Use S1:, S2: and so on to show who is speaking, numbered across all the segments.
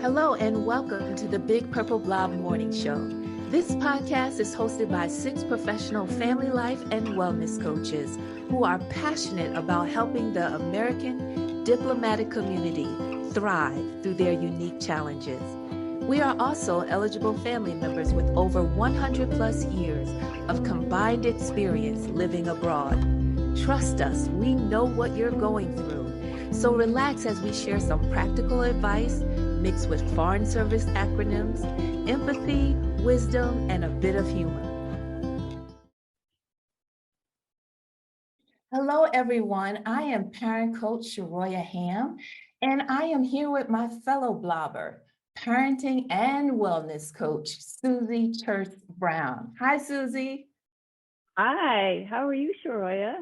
S1: Hello and welcome to the Big Purple Blob Morning Show. This podcast is hosted by 6 professional family life and wellness coaches who are passionate about helping the American diplomatic community thrive through their unique challenges. We are also eligible family members with over 100 plus years of combined experience living abroad. Trust us, we know what you're going through. So relax as we share some practical advice mixed with foreign service acronyms, empathy, wisdom, and a bit of humor. Hello, everyone. I am parent coach Sharoya Ham, and I am here with my fellow blobber, parenting and wellness coach, Susie Church Brown. Hi, Susie.
S2: Hi, how are you, Sharoya?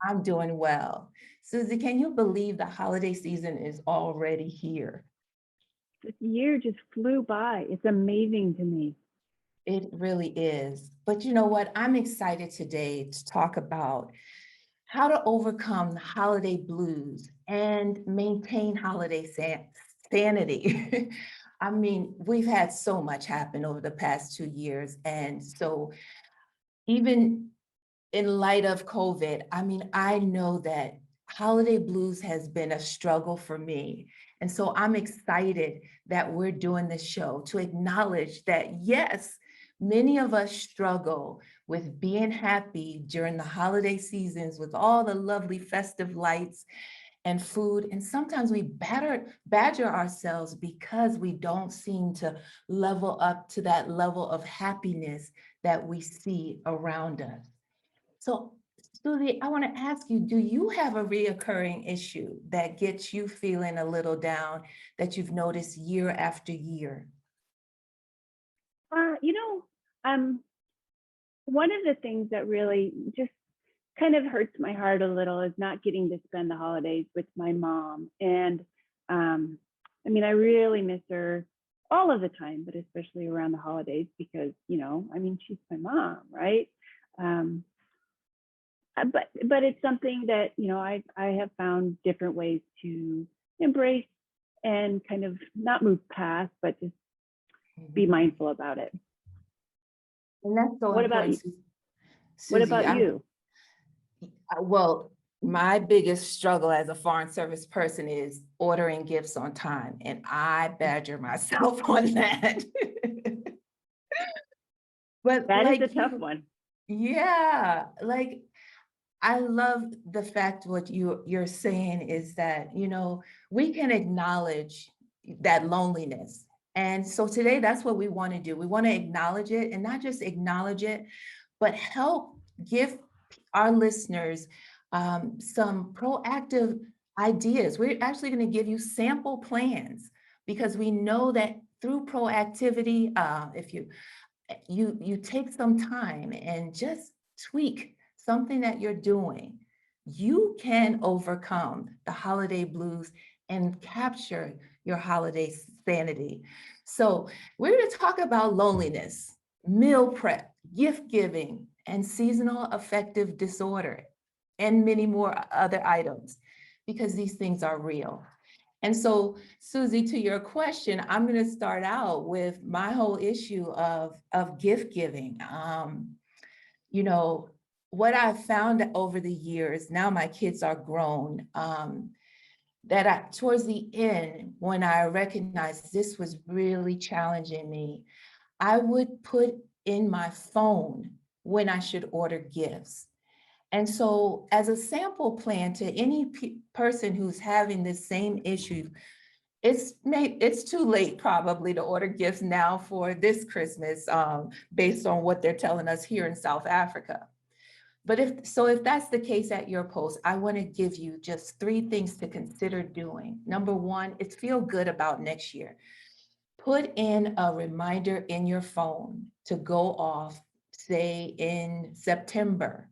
S1: I'm doing well. Susie, can you believe the holiday season is already here?
S2: This year just flew by. It's amazing to me.
S1: It really is. But you know what? I'm excited today to talk about how to overcome the holiday blues and maintain holiday sanity. I mean, we've had so much happen over the past 2 years. And so even in light of COVID, I mean, I know that holiday blues has been a struggle for me. And so I'm excited that we're doing this show to acknowledge that, yes, many of us struggle with being happy during the holiday seasons with all the lovely festive lights and food. And sometimes we badger ourselves because we don't seem to level up to that level of happiness that we see around us. So, Susie, I want to ask you, do you have a reoccurring issue that gets you feeling a little down that you've noticed year after year?
S2: One of the things that really just kind of hurts my heart a little is not getting to spend the holidays with my mom. And I really miss her all of the time, but especially around the holidays because, she's my mom, right? But it's something that, I have found different ways to embrace and kind of not move past, but just be mindful about it.
S1: And that's so
S2: What
S1: important.
S2: About you? Susie, what about you?
S1: Well, my biggest struggle as a foreign service person is ordering gifts on time, and I badger myself on that. But
S2: that is a tough one.
S1: Yeah, I love the fact what you're saying is that, we can acknowledge that loneliness. And so today, that's what we want to do. We want to acknowledge it, and not just acknowledge it, but help give our listeners some proactive ideas. We're actually going to give you sample plans because we know that through proactivity, if you take some time and just tweak something that you're doing, you can overcome the holiday blues and capture your holiday sanity. So we're going to talk about loneliness, meal prep, gift giving, and seasonal affective disorder, and many more other items, because these things are real. And so, Susie, to your question, I'm going to start out with my whole issue of gift giving. What I've found over the years, now my kids are grown, towards the end, when I recognized this was really challenging me, I would put in my phone when I should order gifts. And so as a sample plan to any person who's having this same issue, it's too late probably to order gifts now for this Christmas, based on what they're telling us here in South Africa. But if that's the case at your post, I want to give you just 3 things to consider doing. Number 1, is feel good about next year. Put in a reminder in your phone to go off, say in September,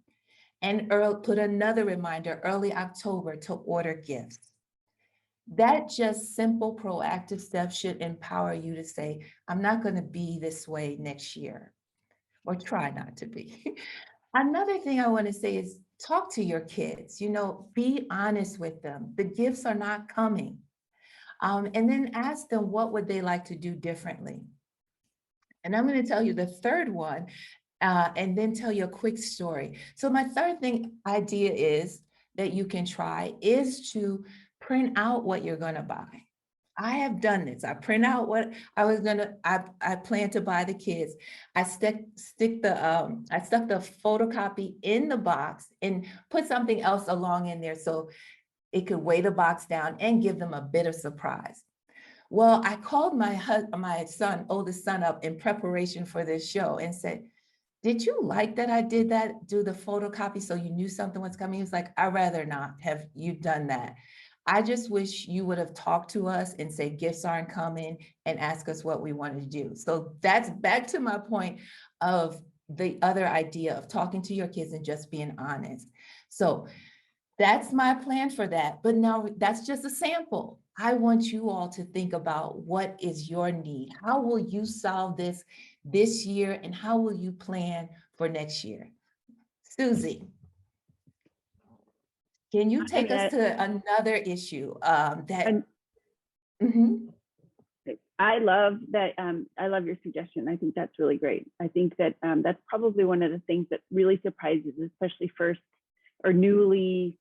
S1: and put another reminder early October to order gifts. That just simple proactive step should empower you to say, I'm not going to be this way next year, or try not to be. Another thing I want to say is talk to your kids, be honest with them. The gifts are not coming. And then ask them what would they like to do differently. And I'm going to tell you the third one, and then tell you a quick story. So my third idea is that you can try is to print out what you're going to buy. I have done this. I print out what I plan to buy the kids. I stuck the photocopy in the box and put something else along in there so it could weigh the box down and give them a bit of surprise. Well, I called my oldest son up in preparation for this show and said, did you like that I did that, do the photocopy so you knew something was coming? He was like, I'd rather not have you done that. I just wish you would have talked to us and said gifts aren't coming and ask us what we wanted to do. So that's back to my point of the other idea of talking to your kids and just being honest. So that's my plan for that. But now that's just a sample. I want you all to think about what is your need? How will you solve this year, and how will you plan for next year? Susie, can you take us to another issue that? Mhm.
S2: I love that. I love your suggestion. I think that's really great. I think that that's probably one of the things that really surprises, especially first or newly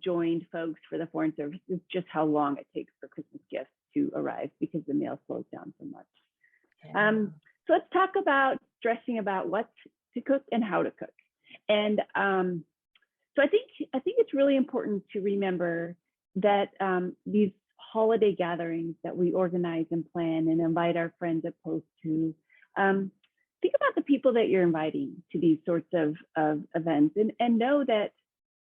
S2: joined folks for the Foreign Service, is just how long it takes for Christmas gifts to arrive because the mail slows down so much.
S1: Yeah.
S2: So let's talk about stressing about what to cook and how to cook. And so I think it's really important to remember that these holiday gatherings that we organize and plan and invite our friends and post to, think about the people that you're inviting to these sorts of events, and know that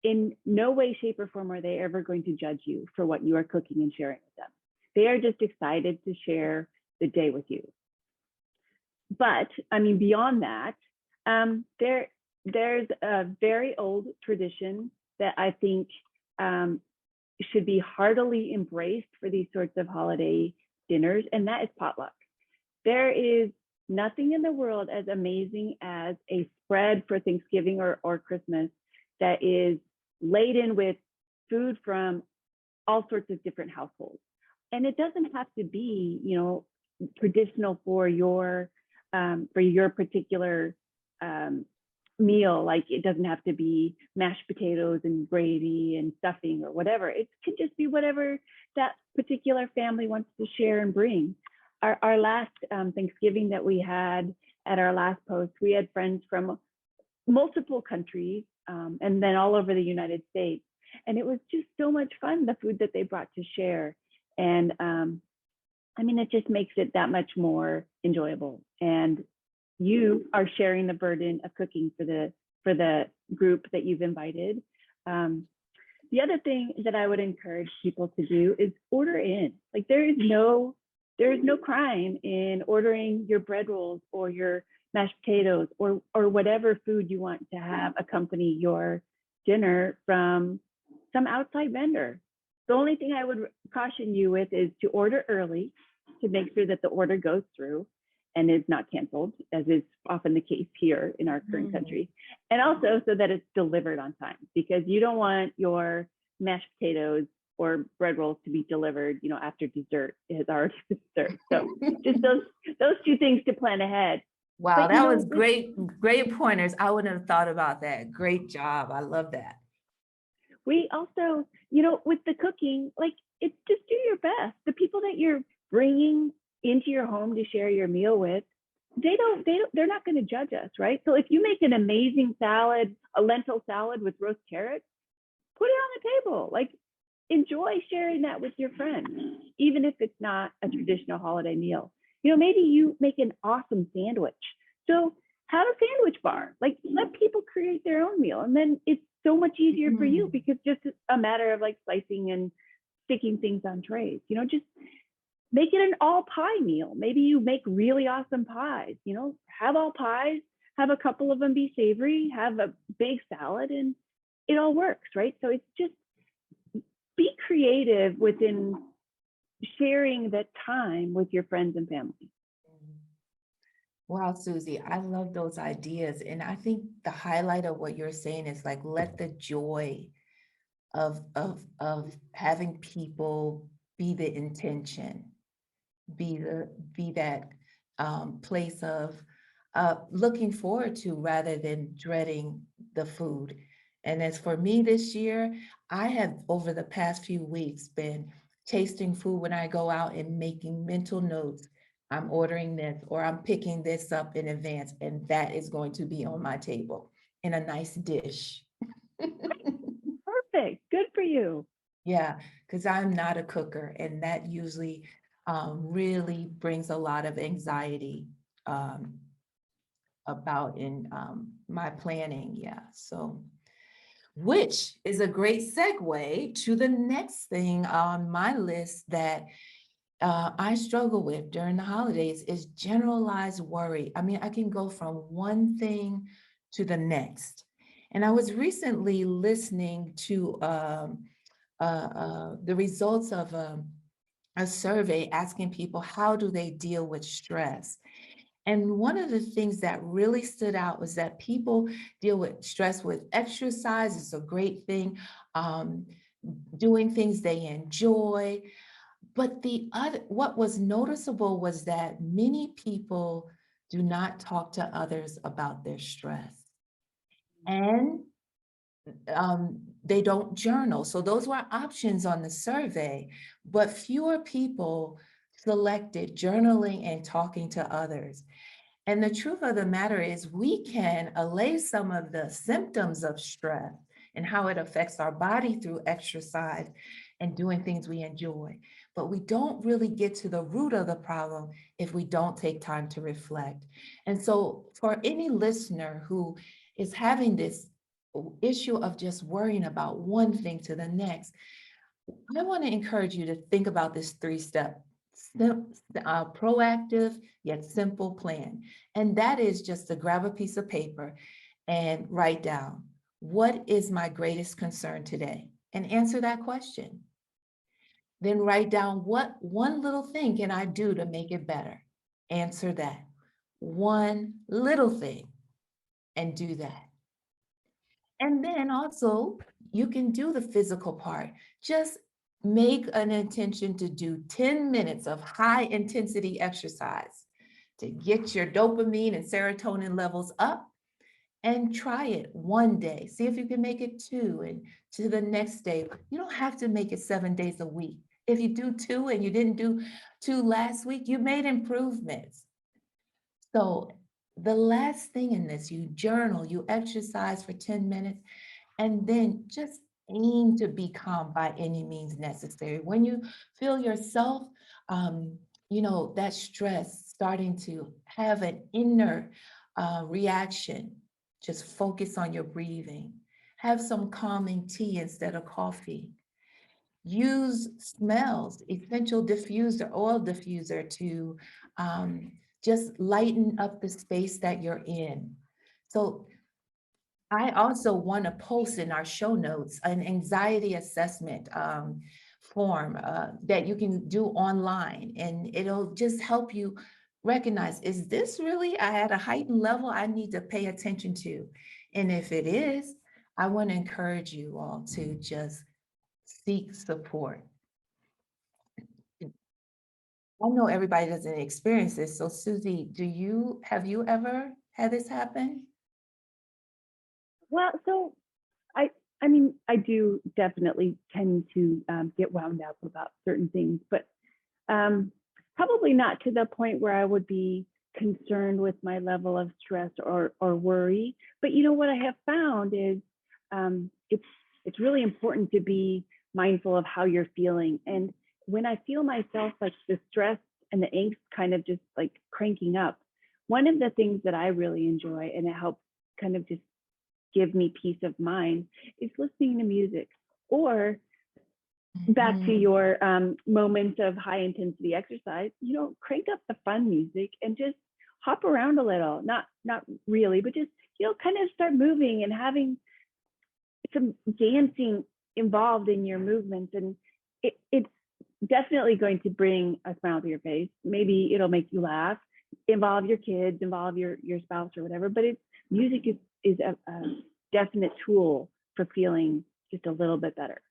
S2: in no way, shape, or form are they ever going to judge you for what you are cooking and sharing with them. They are just excited to share the day with you. But I mean, beyond that, there's a very old tradition that I think should be heartily embraced for these sorts of holiday dinners, and that is potluck. There is nothing in the world as amazing as a spread for Thanksgiving or Christmas that is laden with food from all sorts of different households. And it doesn't have to be, traditional for your particular meal. Like, it doesn't have to be mashed potatoes and gravy and stuffing or whatever. It could just be whatever that particular family wants to share and bring. Our last Thanksgiving that we had at our last post, we had friends from multiple countries and then all over the United States. And it was just so much fun, the food that they brought to share. And I mean, it just makes it that much more enjoyable. And you are sharing the burden of cooking for the group that you've invited. The other thing that I would encourage people to do is order in. Like, there is no crime in ordering your bread rolls or your mashed potatoes or whatever food you want to have accompany your dinner from some outside vendor. The only thing I would caution you with is to order early to make sure that the order goes through and is not canceled, as is often the case here in our current country. And also so that it's delivered on time, because you don't want your mashed potatoes or bread rolls to be delivered, after dessert has already been served. So just those two things to plan ahead.
S1: Wow, that was great pointers. I wouldn't have thought about that. Great job. I love that.
S2: We also, with the cooking, like, it's just do your best. The people that you're bringing into your home to share your meal with, they're not going to judge us, right? So if you make an amazing salad, a lentil salad with roast carrots, put it on the table. Like, enjoy sharing that with your friends, even if it's not a traditional holiday meal. Maybe you make an awesome sandwich. So have a sandwich bar. Like, let people create their own meal. And then it's so much easier for you, because just a matter of like slicing and sticking things on trays. Just make it an all pie meal. Maybe you make really awesome pies. Have all pies, have a couple of them be savory, have a big salad, and it all works, right? So it's just be creative within sharing that time with your friends and family.
S1: Wow, Susie, I love those ideas. And I think the highlight of what you're saying is like, let the joy of having people be the intention, be that place of looking forward to rather than dreading the food. And as for me this year, I have over the past few weeks been tasting food when I go out and making mental notes. I'm ordering this or I'm picking this up in advance, and that is going to be on my table in a nice dish.
S2: Perfect. Good for you.
S1: Yeah, because I'm not a cooker, and that usually really brings a lot of anxiety um, about in my planning. Yeah, so which is a great segue to the next thing on my list that I struggle with during the holidays is generalized worry. I mean, I can go from one thing to the next. And I was recently listening to the results of a survey asking people how do they deal with stress. And one of the things that really stood out was that people deal with stress with exercise. It's a great thing. Um, Doing things they enjoy. But what was noticeable was that many people do not talk to others about their stress. And they don't journal. So those were options on the survey, but fewer people selected journaling and talking to others. And the truth of the matter is, we can allay some of the symptoms of stress and how it affects our body through exercise and doing things we enjoy. But we don't really get to the root of the problem if we don't take time to reflect. And so, for any listener who is having this issue of just worrying about one thing to the next, I want to encourage you to think about this three-step proactive yet simple plan. And that is just to grab a piece of paper and write down, what is my greatest concern today? And answer that question. Then write down, what one little thing can I do to make it better? Answer that. One little thing, and do that. And then also, you can do the physical part. Just make an intention to do 10 minutes of high intensity exercise to get your dopamine and serotonin levels up, and try it one day. See if you can make it two, and to the next day. You don't have to make it 7 days a week. If you do two and you didn't do two last week, you made improvements. So the last thing in this, you journal, you exercise for 10 minutes, and then just aim to be calm by any means necessary. When you feel yourself, that stress starting to have an inner reaction, just focus on your breathing. Have some calming tea instead of coffee. Use smells, essential diffuser, oil diffuser to just lighten up the space that you're in. So I also want to post in our show notes an anxiety assessment form that you can do online, and it'll just help you recognize, is this really at a heightened level I need to pay attention to? And if it is, I want to encourage you all to just seek support. I know everybody doesn't experience this. So Susie, have you ever had this happen?
S2: Well, so I I mean, I do definitely tend to get wound up about certain things, but um, probably not to the point where I would be concerned with my level of stress or worry. But you know what I have found is it's really important to be mindful of how you're feeling. And when I feel myself like the stress and the angst kind of just like cranking up, one of the things that I really enjoy, and it helps kind of just give me peace of mind, is listening to music. Or back to
S1: Mhm.
S2: your moments of high intensity exercise, crank up the fun music and just hop around a little. Not really, but just kind of start moving and having some dancing involved in your movements. And it's definitely going to bring a smile to your face. Maybe it'll make you laugh, involve your kids, involve your spouse or whatever. But music is a definite tool for feeling just a little bit better.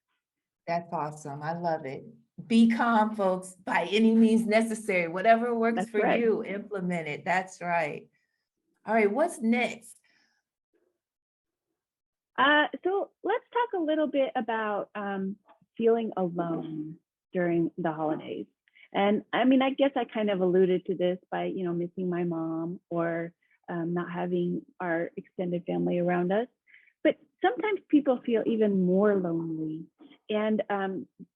S1: That's awesome. I love it. Be calm, folks, by any means necessary. Whatever works
S2: That's
S1: for
S2: right.
S1: you, implement it. That's right. All right, what's next?
S2: So let's talk a little bit about feeling alone during the holidays. And I mean, I guess I kind of alluded to this by, missing my mom or not having our extended family around us. But sometimes people feel even more lonely and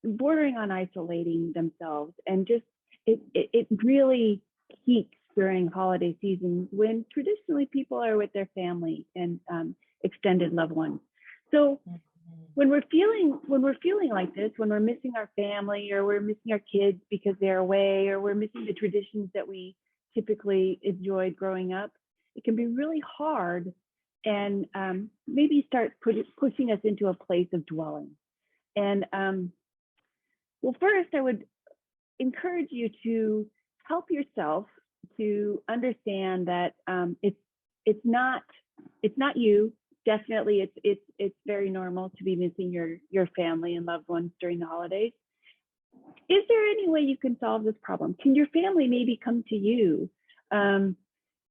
S2: bordering on isolating themselves. And just it really peaks during holiday season when traditionally people are with their family and extended loved ones. So
S1: Mhm.
S2: when we're feeling like this, when we're missing our family or we're missing our kids because they're away or we're missing the traditions that we typically enjoyed growing up, it can be really hard and maybe start pushing us into a place of dwelling. And well, first, I would encourage you to help yourself to understand that it's not you. Definitely, it's very normal to be missing your family and loved ones during the holidays. Is there any way you can solve this problem? Can your family maybe come to you? Can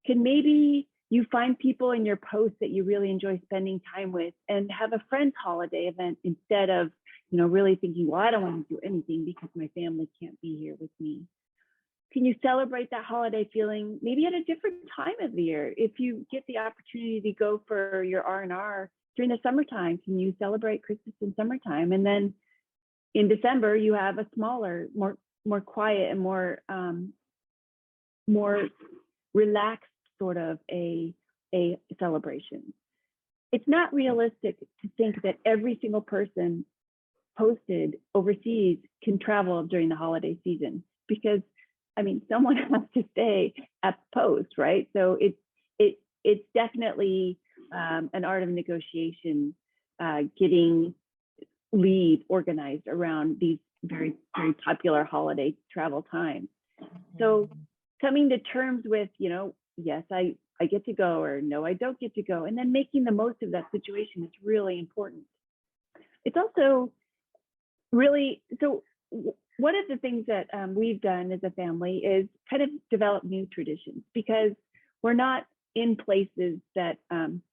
S2: maybe you find people in your post that you really enjoy spending time with and have a friend's holiday event instead of really thinking, well, I don't want to do anything because my family can't be here with me. Can you celebrate that holiday feeling maybe at a different time of the year? If you get the opportunity to go for your R&R during the summertime, can you celebrate Christmas in summertime? And then in December, you have a smaller, more quiet and more relaxed sort of a celebration. It's not realistic to think that every single person posted overseas can travel during the holiday season because I mean someone has to stay at the post, right? So it's definitely an art of negotiation, getting leave organized around these very very popular holiday travel times. So coming to terms with yes, I get to go or no I don't get to go, and then making the most of that situation is really important. It's also really so one of the things that we've done as a family is kind of develop new traditions because we're not in places that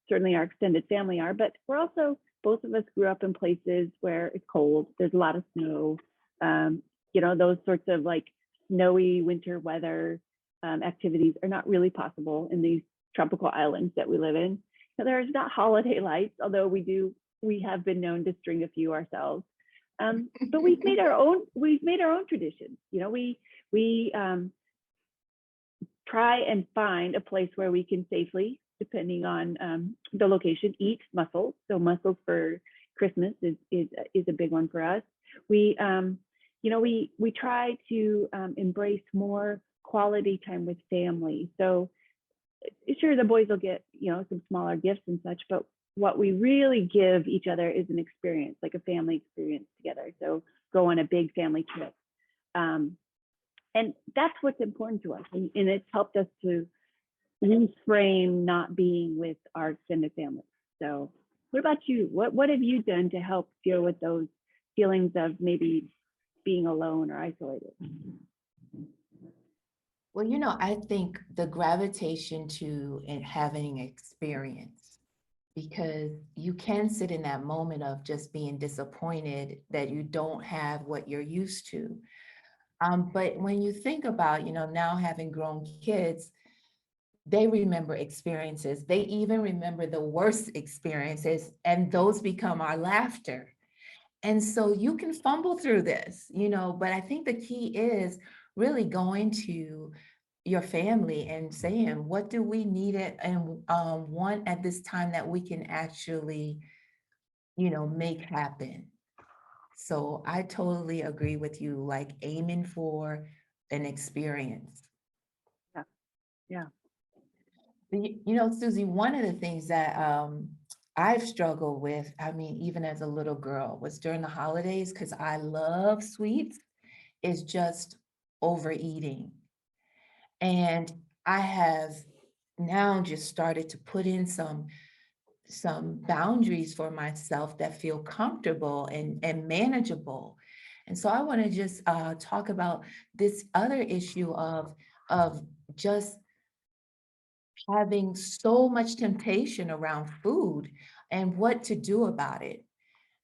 S2: certainly our extended family are, but we're also, both of us grew up in places where it's cold, there's a lot of snow, those sorts of like snowy winter weather activities are not really possible in these tropical islands that we live in. So there's not holiday lights, although we have been known to string a few ourselves. But we've made our own traditions. We try and find a place where we can safely, depending on the location, eat mussels. So mussels for Christmas is a big one for us. We try to embrace more quality time with family. So sure, the boys will get some smaller gifts and such, but what we really give each other is an experience, like a family experience together. So go on a big family trip. And that's what's important to us. And it's helped us to reframe not being with our extended family. So what about you? What have you done to help deal with those feelings of maybe being alone or isolated?
S1: Well, I think the gravitation to and having experience, because you can sit in that moment of just being disappointed that you don't have what you're used to. But when you think about, now having grown kids, they remember experiences. They even remember the worst experiences, and those become our laughter. And so you can fumble through this, but I think the key is really going to your family and saying, what do we need it and want at this time that we can actually, make happen. So I totally agree with you, like aiming for an experience.
S2: Yeah, yeah.
S1: Susie, one of the things that I've struggled with, I mean, even as a little girl, was during the holidays, because I love sweets, is just overeating. And I have now just started to put in some boundaries for myself that feel comfortable and manageable. And so I want to just talk about this other issue of just having so much temptation around food and what to do about it.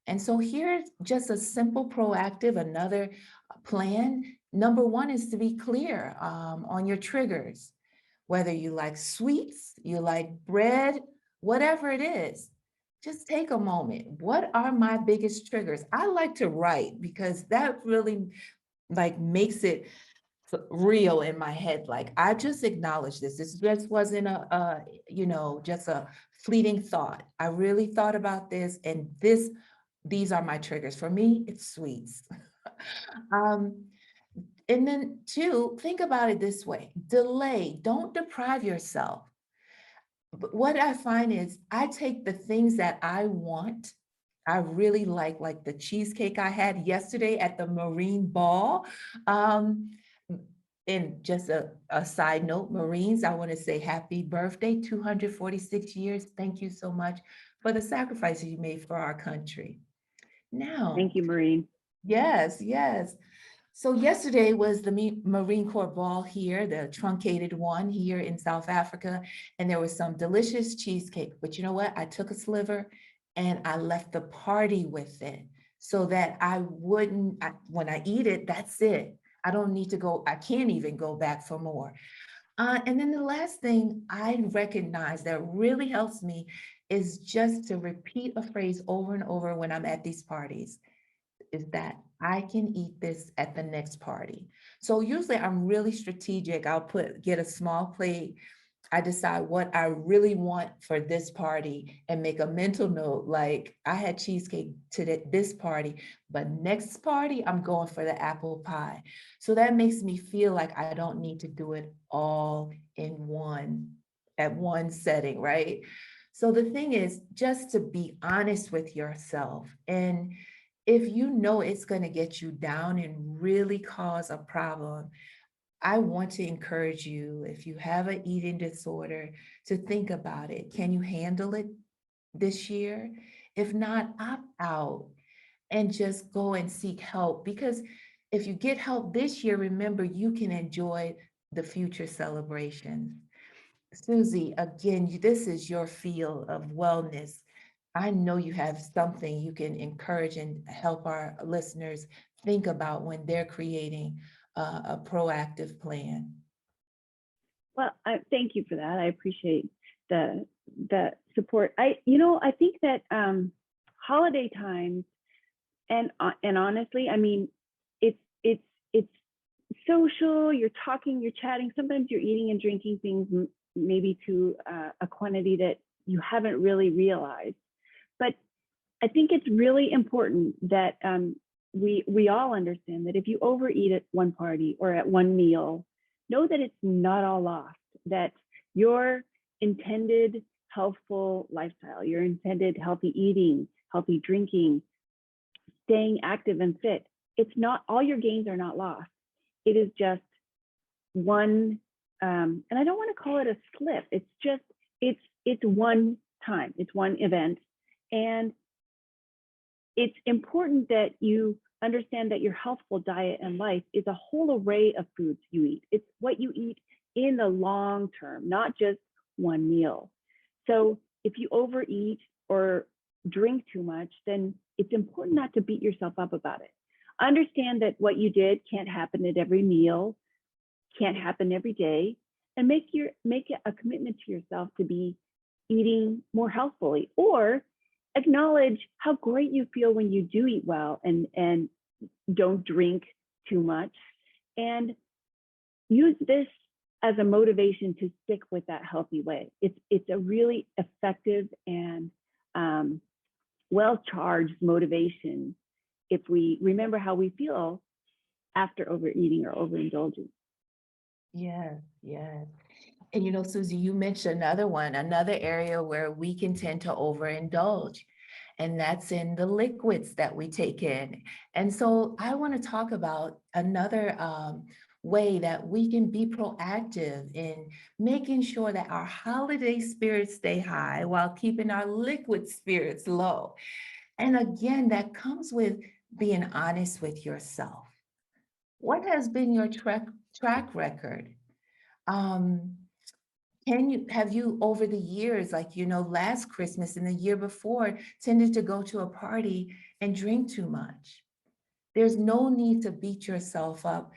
S1: And so here's just a simple proactive, another plan. Number one is to be clear on your triggers, whether you like sweets, you like bread, whatever it is. Just take a moment. What are my biggest triggers? I like to write because that really like makes it real in my head. Like I just acknowledge this. This just wasn't just a fleeting thought. I really thought about this, and these are my triggers. For me, it's sweets. um, and then two, think about it this way: delay. Don't deprive yourself. But what I find is I take the things that I want. I really like the cheesecake I had yesterday at the Marine Ball. Um, and just a side note, Marines, I want to say happy birthday, 246 years. Thank you so much for the sacrifices you made for our country.
S2: Thank
S1: Now,
S2: you, Maureen.
S1: yes, yes. So yesterday was the Marine Corps Ball here, the truncated one here in South Africa, and there was some delicious cheesecake. But you know what? I took a sliver and I left the party with it so that I wouldn't, when I eat it, that's it. I don't need to go, I can't even go back for more. And then the last thing I recognize that really helps me is just to repeat a phrase over and over when I'm at these parties is that I can eat this at the next party. So usually I'm really strategic. I'll get a small plate. I decide what I really want for this party and make a mental note. Like I had cheesecake to this party, but next party I'm going for the apple pie. So that makes me feel like I don't need to do it all in at one setting, right? So the thing is just to be honest with yourself, and if you know it's going to get you down and really cause a problem, I want to encourage you, if you have an eating disorder, to think about it. Can you handle it this year? If not, opt out and just go and seek help. Because if you get help this year, remember you can enjoy the future celebrations. Susie, again, this is your field of wellness. I know you have something you can encourage and help our listeners think about when they're creating a proactive plan.
S2: Well, thank you for that. I appreciate the support. I think that holiday times and honestly, I mean, it's social. You're talking, you're chatting. Sometimes you're eating and drinking things maybe to a quantity that you haven't really realized. But I think it's really important that we all understand that if you overeat at one party or at one meal, know that it's not all lost, that your intended healthful lifestyle, your intended healthy eating, healthy drinking, staying active and fit, it's not, all your gains are not lost. It is just one, and I don't want to call it a slip. It's just, it's one time, it's one event. And it's important that you understand that your healthful diet and life is a whole array of foods you eat. It's what you eat in the long term, not just one meal. So if you overeat or drink too much, then it's important not to beat yourself up about it. Understand that what you did can't happen at every meal, can't happen every day, and make a commitment to yourself to be eating more healthfully, or acknowledge how great you feel when you do eat well and don't drink too much, and use this as a motivation to stick with that healthy way. It's a really effective and well-charged motivation if we remember how we feel after overeating or overindulging.
S1: Yes, yes. And you know, Susie, you mentioned another area where we can tend to overindulge, and that's in the liquids that we take in. And so I want to talk about another way that we can be proactive in making sure that our holiday spirits stay high while keeping our liquid spirits low. And again, that comes with being honest with yourself. What has been your track record? Um, have you over the years, like, last Christmas and the year before, tended to go to a party and drink too much? There's no need to beat yourself up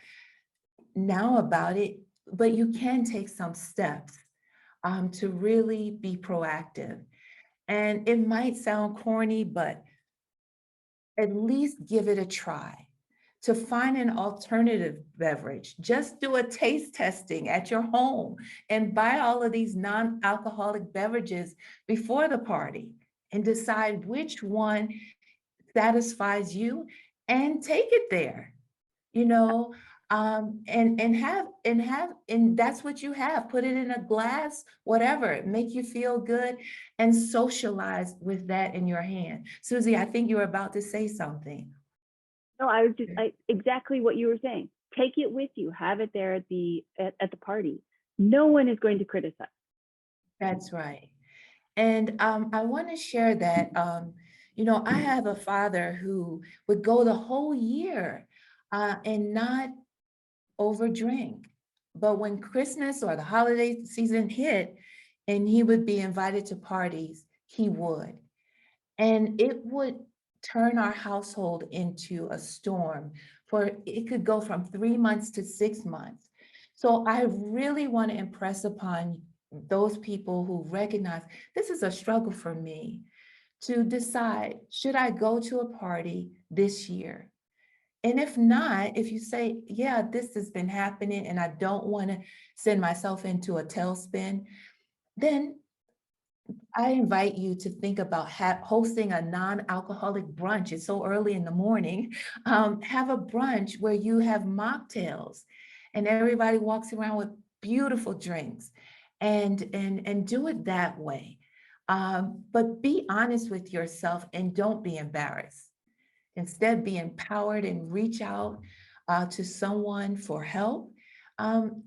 S1: now about it, but you can take some steps to really be proactive. And it might sound corny, but at least give it a try. To find an alternative beverage, just do a taste testing at your home and buy all of these non-alcoholic beverages before the party and decide which one satisfies you and take it there, you know, and that's what you have. Put it in a glass, whatever, make you feel good, and socialize with that in your hand. Susie, I think you were about to say something.
S2: No, exactly what you were saying. Take it with you. Have it there at the party. No one is going to criticize.
S1: That's right. And I want to share that, I have a father who would go the whole year and not overdrink. But when Christmas or the holiday season hit and he would be invited to parties, he would. And it would turn our household into a storm, for it could go from 3 months to 6 months. So I really want to impress upon those people who recognize this is a struggle for me to decide, should I go to a party this year? And if not, if you say, yeah, this has been happening and I don't want to send myself into a tailspin, then I invite you to think about hosting a non-alcoholic brunch. It's so early in the morning. Have a brunch where you have mocktails and everybody walks around with beautiful drinks and do it that way. But be honest with yourself and don't be embarrassed. Instead, be empowered and reach out to someone for help.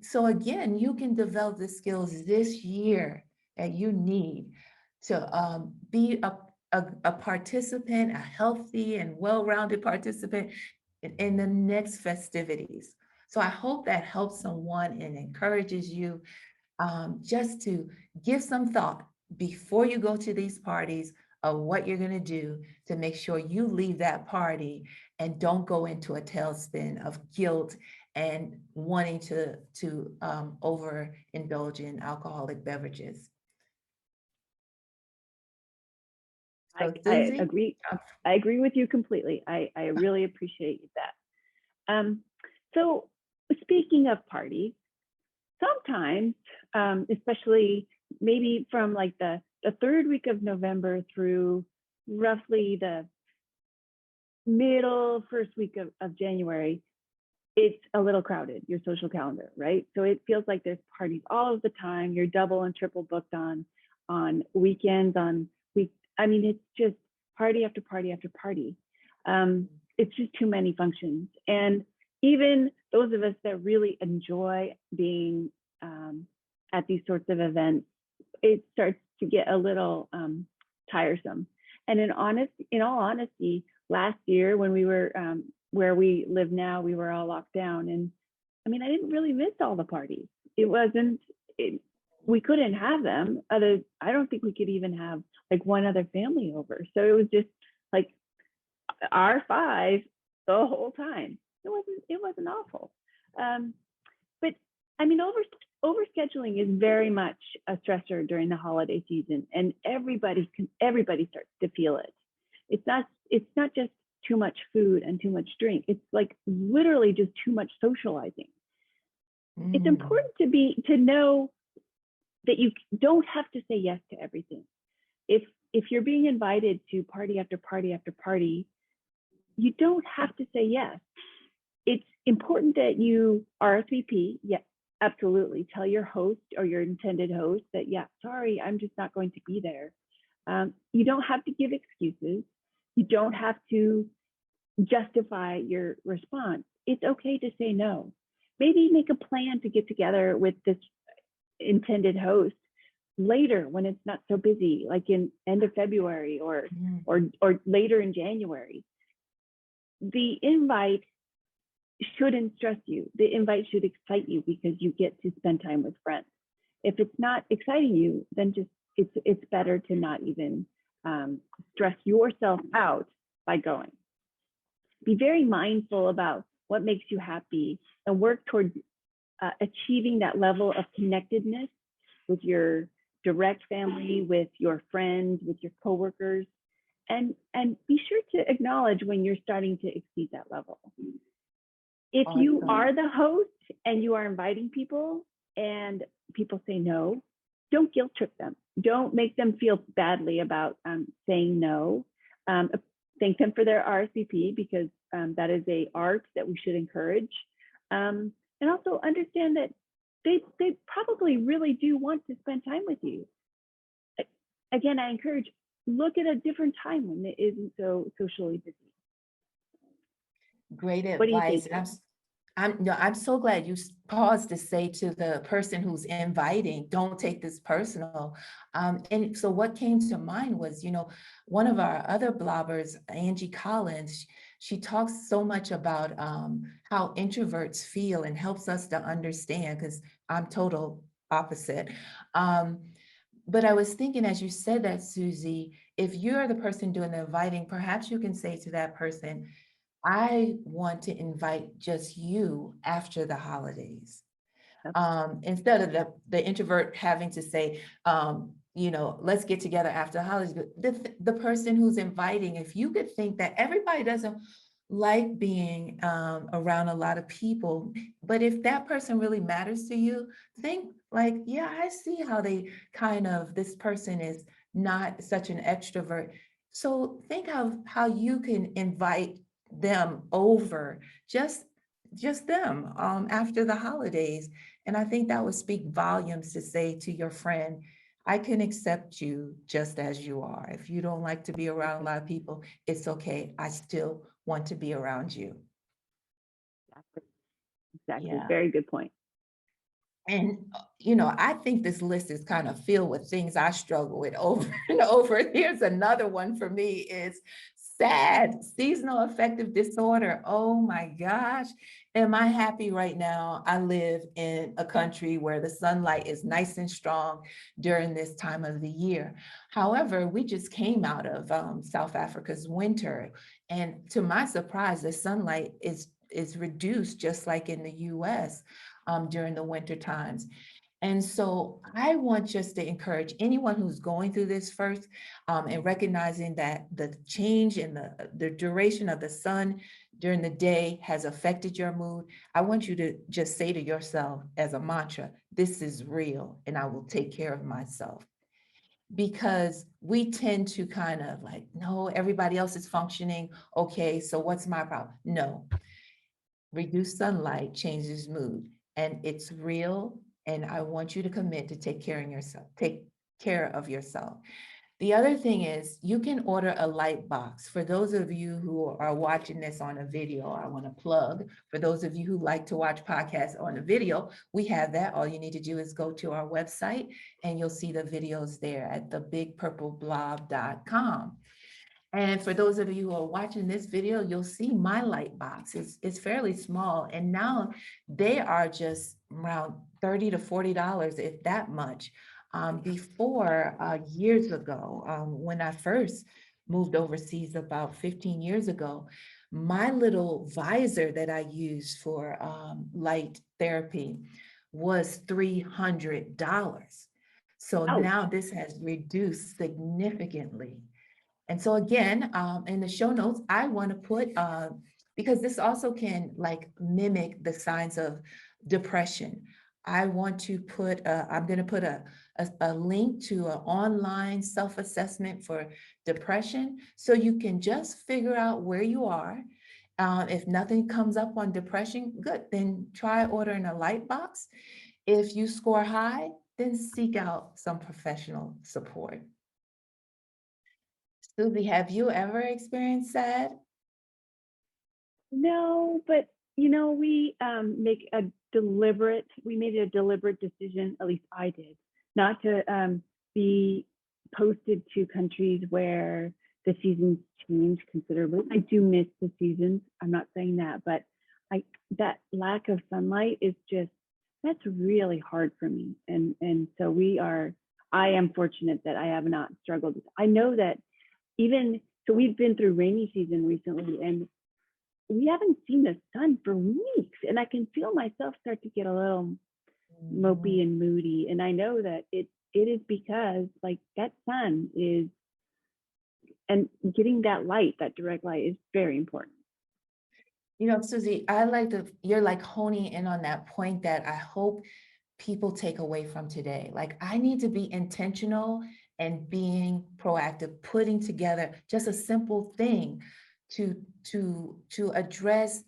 S1: So again, you can develop the skills this year that you need to be a participant, a healthy and well-rounded participant in the next festivities. So I hope that helps someone and encourages you just to give some thought before you go to these parties of what you're going to do to make sure you leave that party and don't go into a tailspin of guilt and wanting to overindulge in alcoholic beverages. So
S2: I
S1: Susie?
S2: agree. I agree with you completely. I really appreciate that. So speaking of parties, sometimes, especially maybe from like the third week of November through roughly the middle first week of January, it's a little crowded, your social calendar, right? So it feels like there's parties all of the time. You're double and triple booked on weekends, it's just party after party after party. It's just too many functions. And even those of us that really enjoy being at these sorts of events, it starts to get a little tiresome. And in all honesty, last year when we were where we live now, we were all locked down, and I didn't really miss all the parties. We couldn't have them. I don't think we could even have like one other family over. So it was just like our five the whole time. It wasn't awful. But overscheduling is very much a stressor during the holiday season, and everybody starts to feel it. It's not just too much food and too much drink. It's like literally just too much socializing. It's important to know that you don't have to say yes to everything. If you're being invited to party after party after party, you don't have to say yes. It's important that you RSVP. Yeah, absolutely. Tell your host or your intended host that, yeah, sorry, I'm just not going to be there. You don't have to give excuses. You don't have to justify your response. It's okay to say no. Maybe make a plan to get together with this intended host later when it's not so busy, like in end of February or later in January. the invite shouldn't stress you. The invite should excite you because you get to spend time with friends. If it's not exciting you, then just it's better to not even stress yourself out by going. Be very mindful about what makes you happy and work towards achieving that level of connectedness with your direct family, with your friends, with your coworkers, and be sure to acknowledge when you're starting to exceed that level. If you
S1: Awesome.
S2: are the host and you are inviting people and people say no, don't guilt trip them. Don't make them feel badly about saying no. Thank them for their RSVP because that is a art that we should encourage. And also understand that they probably really do want to spend time with you. Again, I encourage, look at a different time when it isn't so socially busy.
S1: Great
S2: What do you
S1: advice.
S2: think?
S1: And I'm so glad you paused to say to the person who's inviting, don't take this personal. And so what came to mind was, one of our other blobbers, Angie Collins, she talks so much about how introverts feel and helps us to understand, because I'm total opposite. But I was thinking, as you said that, Susie, if you're the person doing the inviting, perhaps you can say to that person, I want to invite just you after the holidays. Instead of the introvert having to say, let's get together after the holidays. But the person who's inviting, if you could think that everybody doesn't like being around a lot of people, but if that person really matters to you, think like, yeah, I see how this person is not such an extrovert. So think of how you can invite them over, just them after the holidays. And I think that would speak volumes to say to your friend, I can accept you just as you are. If you don't like to be around a lot of people, it's okay. I still want to be around you.
S2: Exactly.
S1: Yeah.
S2: Very good point.
S1: And, I think this list is kind of filled with things I struggle with over and over. Here's another one for me is SAD, seasonal affective disorder. Oh my gosh. Am I happy right now? I live in a country where the sunlight is nice and strong during this time of the year. However, we just came out of South Africa's winter. And to my surprise, the sunlight is reduced just like in the US during the winter times. And so I want just to encourage anyone who's going through this first and recognizing that the change in the duration of the sun during the day has affected your mood. I want you to just say to yourself as a mantra, this is real and I will take care of myself. Because we tend to kind of like, no, everybody else is functioning. Okay, so what's my problem? No, reduced sunlight changes mood and it's real. And I want you to commit to take care of yourself. The other thing is you can order a light box. For those of you who are watching this on a video, I want to plug, for those of you who like to watch podcasts on a video, we have that. All you need to do is go to our website and you'll see the videos there at thebigpurpleblob.com. And for those of you who are watching this video, you'll see my light box. It's fairly small. And now they are just around $30 to $40, if that much. Before years ago, when I first moved overseas about 15 years ago, my little visor that I used for light therapy was $300. So now this has reduced significantly. And so again, in the show notes, I want to put, because this also can like mimic the signs of depression. I want to put, I'm going to put a link to an online self-assessment for depression. So you can just figure out where you are. If nothing comes up on depression, good, then try ordering a light box. If you score high, then seek out some professional support. Susie, have you ever experienced SAD?
S2: No, but we made a deliberate decision, at least I did, not to be posted to countries where the seasons change considerably. I do miss the seasons. I'm not saying that, but that lack of sunlight is just, that's really hard for me. And so I am fortunate that I have not struggled. I know that so we've been through rainy season recently, and we haven't seen the sun for weeks, and I can feel myself start to get a little mopey and moody. And I know that it is because like that sun is, and getting that light, that direct light, is very important.
S1: Susie, you're like honing in on that point that I hope people take away from today. Like, I need to be intentional and being proactive, putting together just a simple thing to address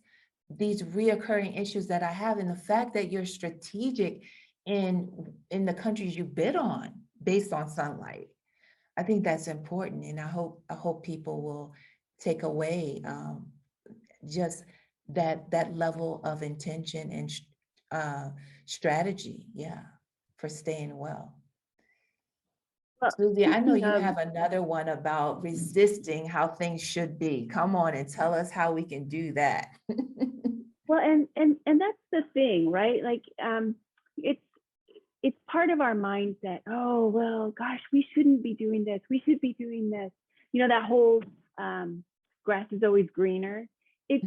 S1: these reoccurring issues that I have, and the fact that you're strategic in the countries you bid on based on sunlight. I think that's important, and I hope people will take away just that level of intention and strategy, yeah, for staying well.
S2: Well,
S1: Susie, I know
S2: speaking
S1: you
S2: of,
S1: have another one about resisting how things should be. Come on and tell us how we can do that.
S2: well, and that's the thing, right? Like, it's part of our mindset. Oh, well, gosh, we shouldn't be doing this. We should be doing this. That whole grass is always greener. It's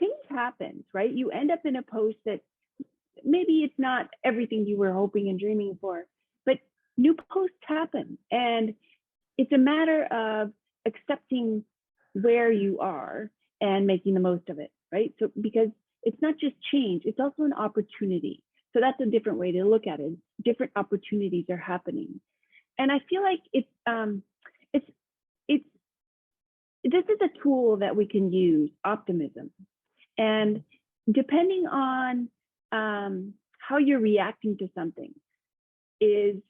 S2: change happens, right? You end up in a post that maybe it's not everything you were hoping and dreaming for, but new posts happen. And it's a matter of accepting where you are and making the most of it, right? So, because it's not just change, it's also an opportunity. So that's a different way to look at it. Different opportunities are happening. And I feel like this is a tool that we can use, optimism. And depending on how you're reacting to something is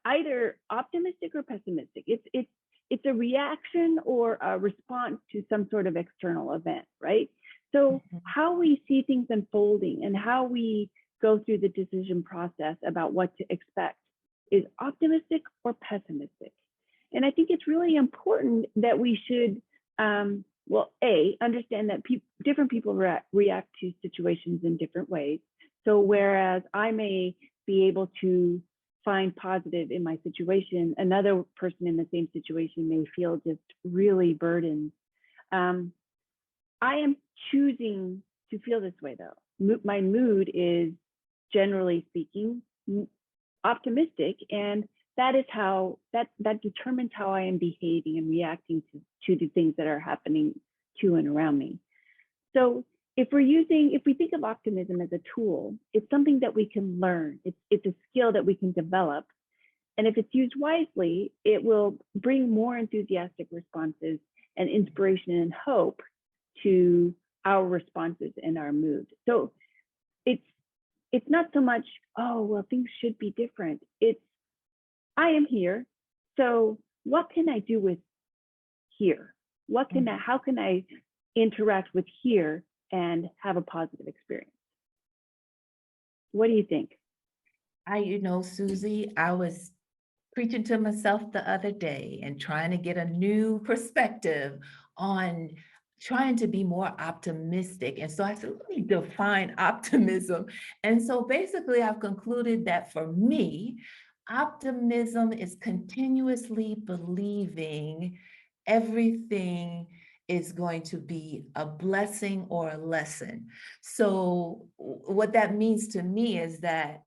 S2: either optimistic or pessimistic. It's a reaction or a response to some sort of external event, right? So how we see things unfolding and how we go through the decision process about what to expect is optimistic or pessimistic. And I think it's really important that we should, understand that different people react to situations in different ways. So whereas I may be able to find positive in my situation, another person in the same situation may feel just really burdened. I am choosing to feel this way though. My mood is, generally speaking, optimistic, and that is how that determines how I am behaving and reacting to the things that are happening to and around me. So if we think of optimism as a tool, it's something that we can learn. It's a skill that we can develop. And if it's used wisely, it will bring more enthusiastic responses and inspiration and hope to our responses and our mood. So it's not so much, oh, well, things should be different. It's, I am here. So what can I do with here? How can I interact with here and have a positive experience? What do you think?
S1: Susie, I was preaching to myself the other day and trying to get a new perspective on trying to be more optimistic. And so I said, let me define optimism. And so basically I've concluded that for me, optimism is continuously believing everything is going to be a blessing or a lesson. So what that means to me is that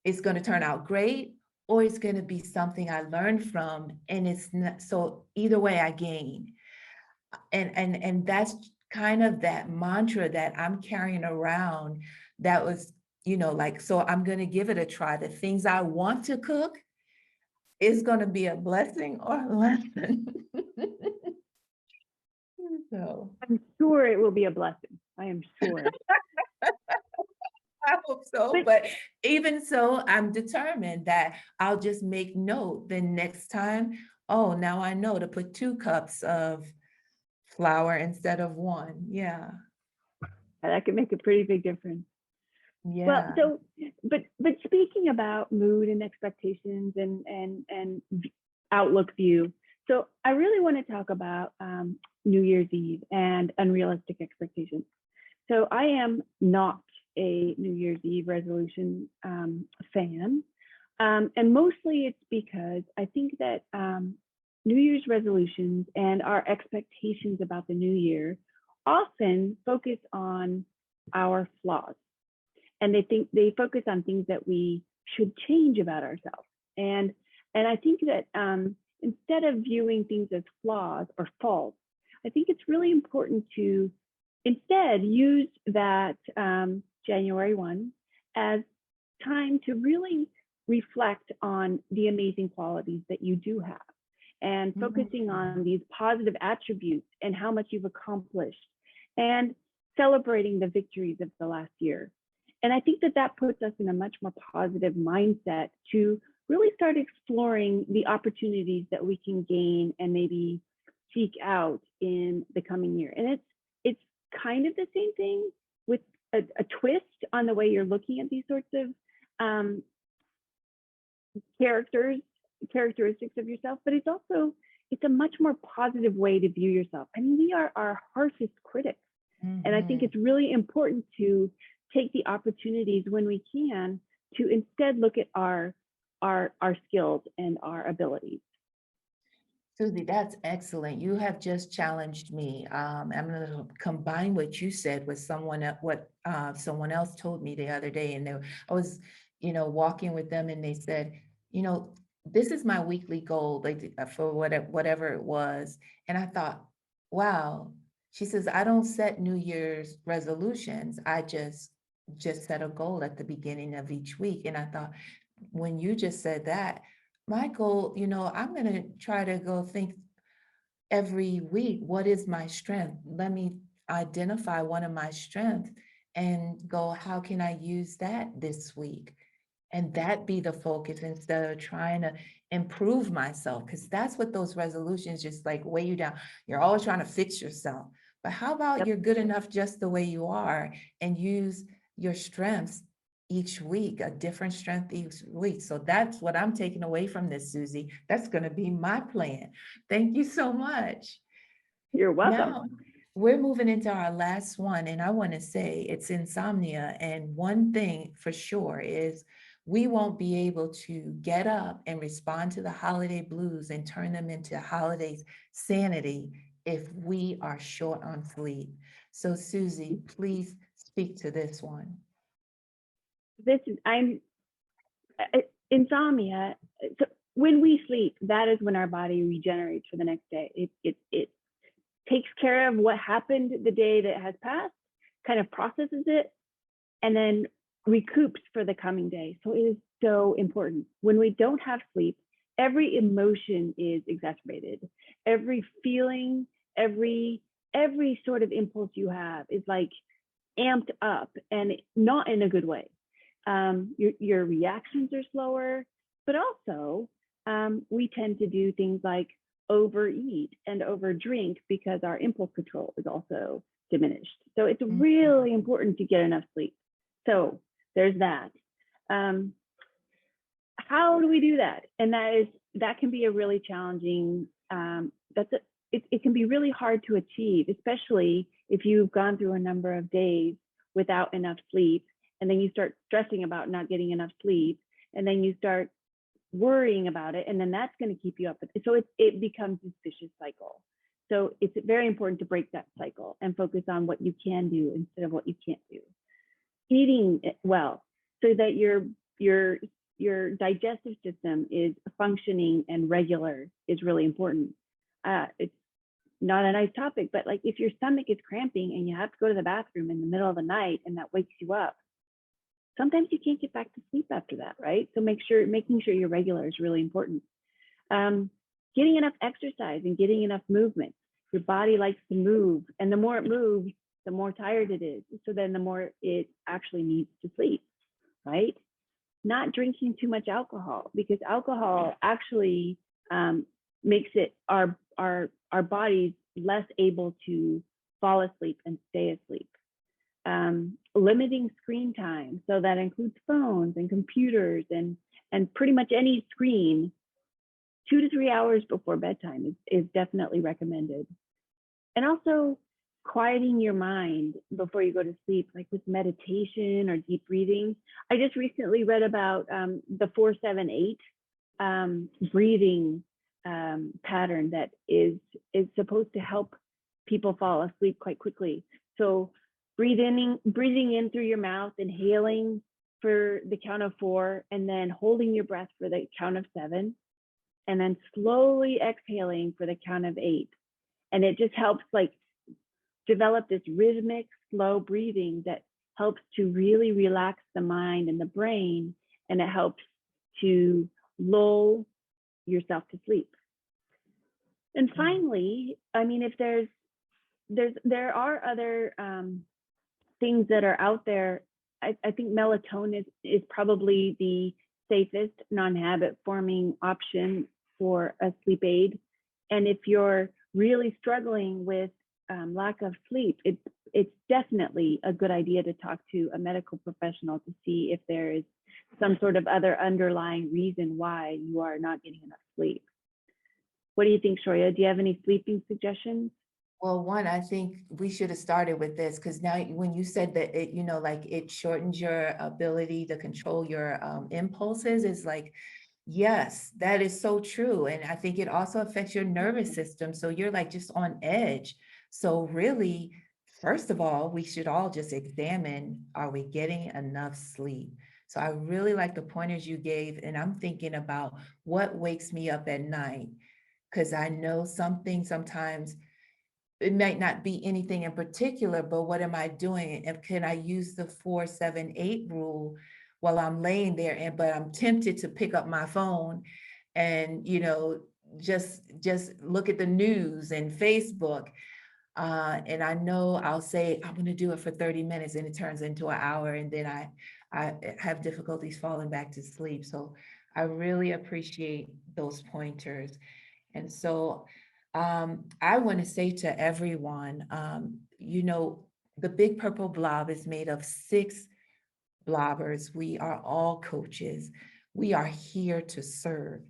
S1: it's going to turn out great, or it's going to be something I learned from, and it's not, so either way I gain. And that's kind of that mantra that I'm carrying around. That was, so I'm going to give it a try. The things I want to cook is going to be a blessing or a lesson. So
S2: I'm sure it will be a blessing. I am sure.
S1: I hope so, but even so, I'm determined that I'll just make note the next time. Oh, now I know to put 2 cups of flour instead of 1. Yeah.
S2: That can make a pretty big difference. Well,
S1: Yeah.
S2: so, but speaking about mood and expectations and outlook view, so I really want to talk about New Year's Eve and unrealistic expectations. So I am not a New Year's Eve resolution fan, and mostly it's because I think that New Year's resolutions and our expectations about the new year often focus on our flaws, and they focus on things that we should change about ourselves. And I think that instead of viewing things as flaws or faults, I think it's really important to instead use that January 1 as time to really reflect on the amazing qualities that you do have, and focusing on these positive attributes and how much you've accomplished, and celebrating the victories of the last year. And I think that that puts us in a much more positive mindset to really start exploring the opportunities that we can gain and maybe seek out in the coming year. And it's kind of the same thing with a twist on the way you're looking at these sorts of characteristics of yourself, but it's a much more positive way to view yourself. I mean, we are our harshest critics. And I think it's really important to take the opportunities when we can to instead look at our skills and our abilities.
S1: Susie, that's excellent. You have just challenged me. I'm going to combine what you said with what someone else told me the other day. And I was, walking with them, and they said, this is my weekly goal, like for whatever it was. And I thought, wow. She says, I don't set New Year's resolutions. I just set a goal at the beginning of each week. And I thought, when you just said that, my goal, I'm going to try to go think every week, what is my strength? Let me identify one of my strengths and go, how can I use that this week? And that be the focus instead of trying to improve myself, because that's what those resolutions just like weigh you down. You're always trying to fix yourself. But how about
S2: Yep.
S1: you're good enough just the way you are, and use your strengths each week, a different strength each week. So that's what I'm taking away from this, Susie. That's going to be my plan. Thank you so much.
S2: You're welcome.
S1: Now, we're moving into our last one, and I want to say it's insomnia. And one thing for sure is we won't be able to get up and respond to the holiday blues and turn them into holiday sanity if we are short on sleep. So Susie, please speak to this one.
S2: Insomnia. So when we sleep, that is when our body regenerates for the next day. It takes care of what happened the day that has passed, kind of processes it, and then recoups for the coming day. So it is so important. When we don't have sleep, every emotion is exacerbated. Every feeling, every sort of impulse you have is like amped up, and not in a good way. Your reactions are slower, but also we tend to do things like overeat and overdrink because our impulse control is also diminished. So it's really important to get enough sleep. So there's that. How do we do that? And that can be a really challenging, it can be really hard to achieve, especially if you've gone through a number of days without enough sleep, and then you start stressing about not getting enough sleep, and then you start worrying about it, and then that's going to keep you up. So it becomes this vicious cycle. So it's very important to break that cycle and focus on what you can do instead of what you can't do. Eating well, so that your digestive system is functioning and regular, is really important. It's not a nice topic, but like if your stomach is cramping and you have to go to the bathroom in the middle of the night and that wakes you up, sometimes you can't get back to sleep after that, right? So making sure you're regular is really important. Getting enough exercise and getting enough movement. Your body likes to move, and the more it moves, the more tired it is. So then the more it actually needs to sleep, right? Not drinking too much alcohol, because alcohol actually makes it our bodies less able to fall asleep and stay asleep. limiting screen time. So that includes phones and computers and pretty much any screen 2 to 3 hours before bedtime is definitely recommended. And also quieting your mind before you go to sleep, like with meditation or deep breathing. I just recently read about the 4-7-8 breathing pattern that is supposed to help people fall asleep quite quickly. So breathing in through your mouth, inhaling for the count of 4, and then holding your breath for the count of 7, and then slowly exhaling for the count of 8. And it just helps like develop this rhythmic, slow breathing that helps to really relax the mind and the brain, and it helps to lull yourself to sleep. And finally, I mean, if there are other things that are out there, I think melatonin is probably the safest non-habit forming option for a sleep aid. And if you're really struggling with lack of sleep, it's definitely a good idea to talk to a medical professional to see if there is some sort of other underlying reason why you are not getting enough sleep. What do you think, Shoya? Do you have any sleeping suggestions?
S1: Well, one, I think we should have started with this because now when you said that it, like it shortens your ability to control your impulses, is like, yes, that is so true. And I think it also affects your nervous system. So you're like just on edge. So really, first of all, we should all just examine, are we getting enough sleep? So I really like the pointers you gave, and I'm thinking about what wakes me up at night. Because I know something sometimes it might not be anything in particular, but what am I doing? And can I use the 4-7-8 rule while I'm laying there? But I'm tempted to pick up my phone and, just look at the news and Facebook. And I know I'll say, I'm going to do it for 30 minutes and it turns into an hour. And then I have difficulties falling back to sleep. So I really appreciate those pointers. And so I want to say to everyone, the Big Purple Blob is made of 6 blobbers. We are all coaches. We are here to serve.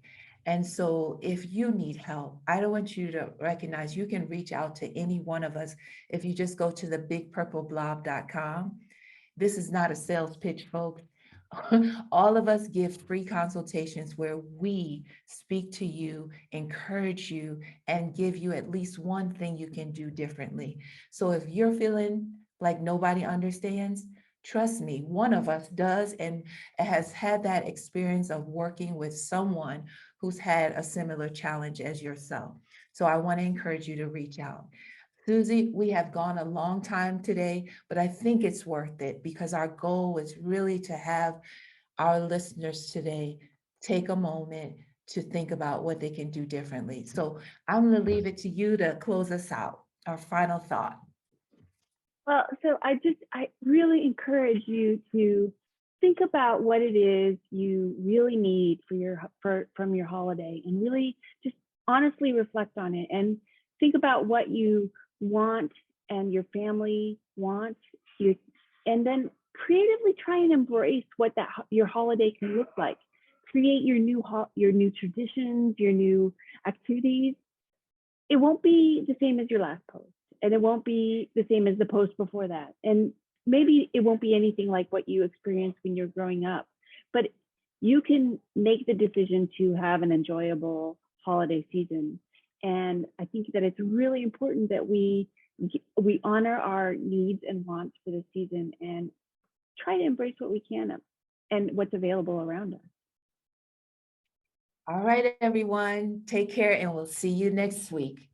S1: And so if you need help, I don't want you to recognize you can reach out to any one of us. If you just go to the bigpurpleblob.com. This is not a sales pitch, folks. All of us give free consultations where we speak to you, encourage you, and give you at least one thing you can do differently. So if you're feeling like nobody understands, trust me, one of us does and has had that experience of working with someone who's had a similar challenge as yourself. So I want to encourage you to reach out. Susie, we have gone a long time today, but I think it's worth it because our goal is really to have our listeners today take a moment to think about what they can do differently. So I'm going to leave it to you to close us out. Our final thought.
S2: Well, so I really encourage you to think about what it is you really need from your holiday, and really just honestly reflect on it and think about what you want and your family wants, and then creatively try and embrace what your holiday can look like. Create your new traditions, your new activities. It won't be the same as your last post, and it won't be the same as the post before that. And maybe it won't be anything like what you experienced when you're growing up, but you can make the decision to have an enjoyable holiday season. And I think that it's really important that we honor our needs and wants for the season and try to embrace what we can and what's available around us.
S1: All right, everyone, take care and we'll see you next week.